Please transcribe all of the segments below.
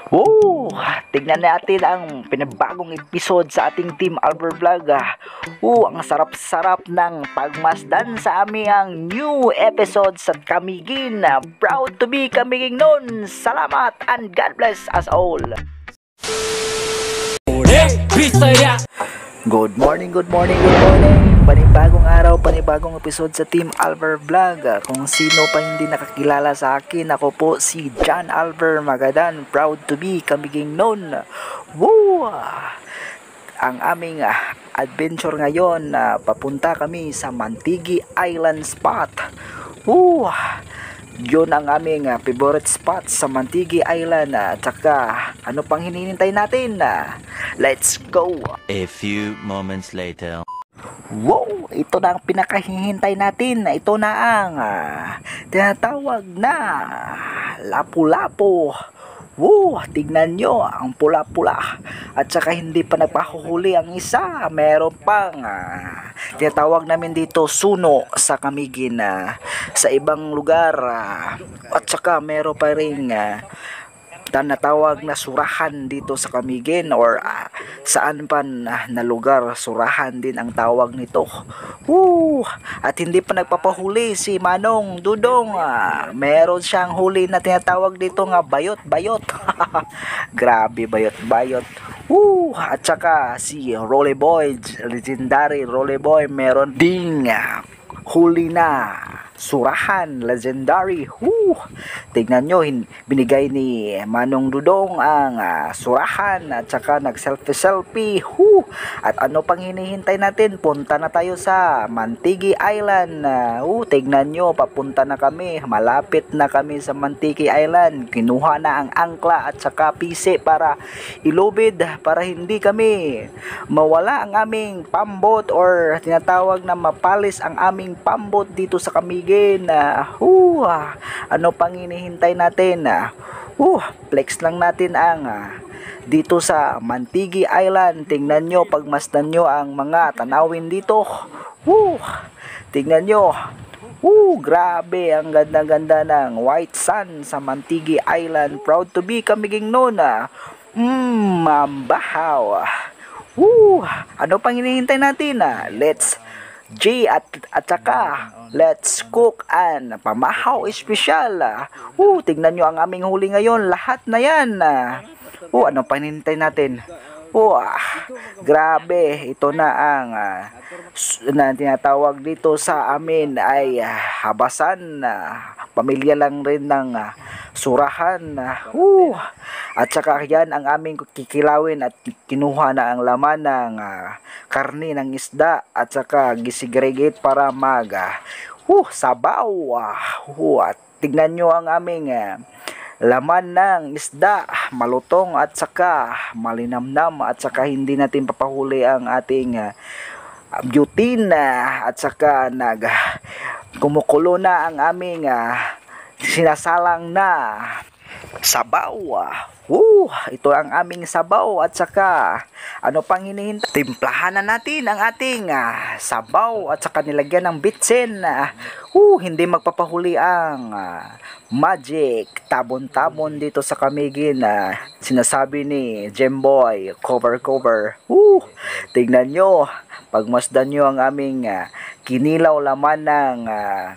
Oh, tignan natin ang pinabagong episode sa ating Team Albert Vlog. Ang sarap-sarap ng pagmasdan sa aming ang new episode sa Kamigin. Proud to be Kamigin nun. Salamat and God bless us all. Good morning, good morning, good morning. Panibagong araw, panibagong episode sa Team Alver Vlog. Kung sino pa hindi nakakilala sa akin, ako po si John Alver Magadan. Proud to be Kamiging nun. Woo! Ang aming adventure ngayon, papunta kami sa Mantigi Island spot. Woo! Yun ang aming favorite spot sa Mantigi Island. At saka, ano pang hinihintay natin? Let's go! A few moments later. Wow! Ito na ang pinakahihintay natin. Ito na ang tinatawag na lapu-lapu. Wow! Tignan nyo, ang pula-pula. At saka hindi pa nagpahuhuli ang isa. Meron pang tinatawag namin dito suno sa Kamigin. Sa ibang lugar. At saka meron pa rin natawag na surahan dito sa Kamigin or saan pa na lugar, surahan din ang tawag nito. At hindi pa nagpapahuli si Manong Dudong. Meron siyang huli na tinatawag dito nga bayot-bayot. Grabe, bayot-bayot. At saka si Rolly Boy, legendary Rolly Boy, meron ding huli na surahan, legendary. Tignan nyo, binigay ni Manong Dudong ang surahan at saka nag-selfie. At ano pang hinihintay natin? Punta na tayo sa Mantigi Island. Tignan nyo, papunta na kami. Malapit na kami sa Mantigi Island. Kinuha na ang angkla at saka pisi para ilubid, para hindi kami mawala ang aming pambot or tinatawag na mapalis ang aming pambot dito sa Kamigin. Ano pang hinihintay natin? Flex lang natin ang dito sa Mantigi Island. Tingnan nyo, pagmasdan nyo ang mga tanawin dito. Tingnan nyo. Grabe, ang ganda-ganda ng white sun sa Mantigi Island. Proud to be Kamiging nun. Mambahaw. Ano pang hinihintay natin? Let's at saka let's cook and pamahaw special. Tignan nyo ang aming huli ngayon. Lahat na yan. Ano pa hinihintay natin? Grabe, ito na ang na tinatawag dito sa amin ay habasan. Pamilya lang rin ng surahan. At saka yan ang aming kikilawin at kinuha na ang laman ng karne ng isda at saka gisigregate para sabaw. At tignan nyo ang aming laman ng isda, malutong at saka malinamnam at saka hindi natin papahuli ang ating butane at saka kumukulo na ang aming sinasalang na sabaw. Ito ang aming sabaw at saka ano pang hinihintay? Timplahan na natin ang ating sabaw at saka nilagyan ng bitsin. Hindi magpapahuli ang magic tabon-tabon dito sa Kamigin. Sinasabi ni Jemboy, cover. Tignan nyo, pagmasdan nyo ang aming kinilaw laman ng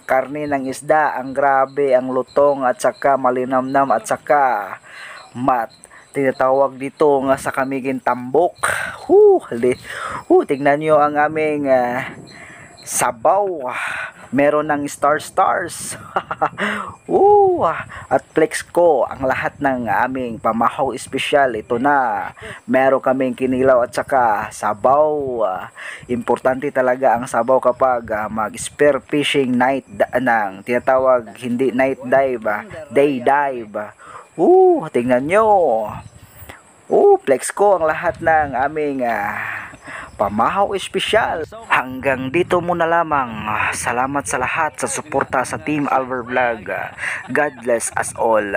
karne ng isda. Ang grabe, ang lutong at saka malinamnam at saka tinatawag dito nga sa Kamigin tambok. Tignan nyo ang aming sabaw. Meron ng stars. At flex ko ang lahat ng aming pamahaw special. Ito na. Meron kaming kinilaw at saka sabaw. Importante talaga ang sabaw kapag mag-spear fishing night ng tinatawag, hindi night dive, day dive. Tingnan nyo. Flex ko ang lahat ng aming pamahaw espesyal. Hanggang dito muna lamang. Salamat sa lahat sa suporta sa Team Alver Vlog. God bless us all.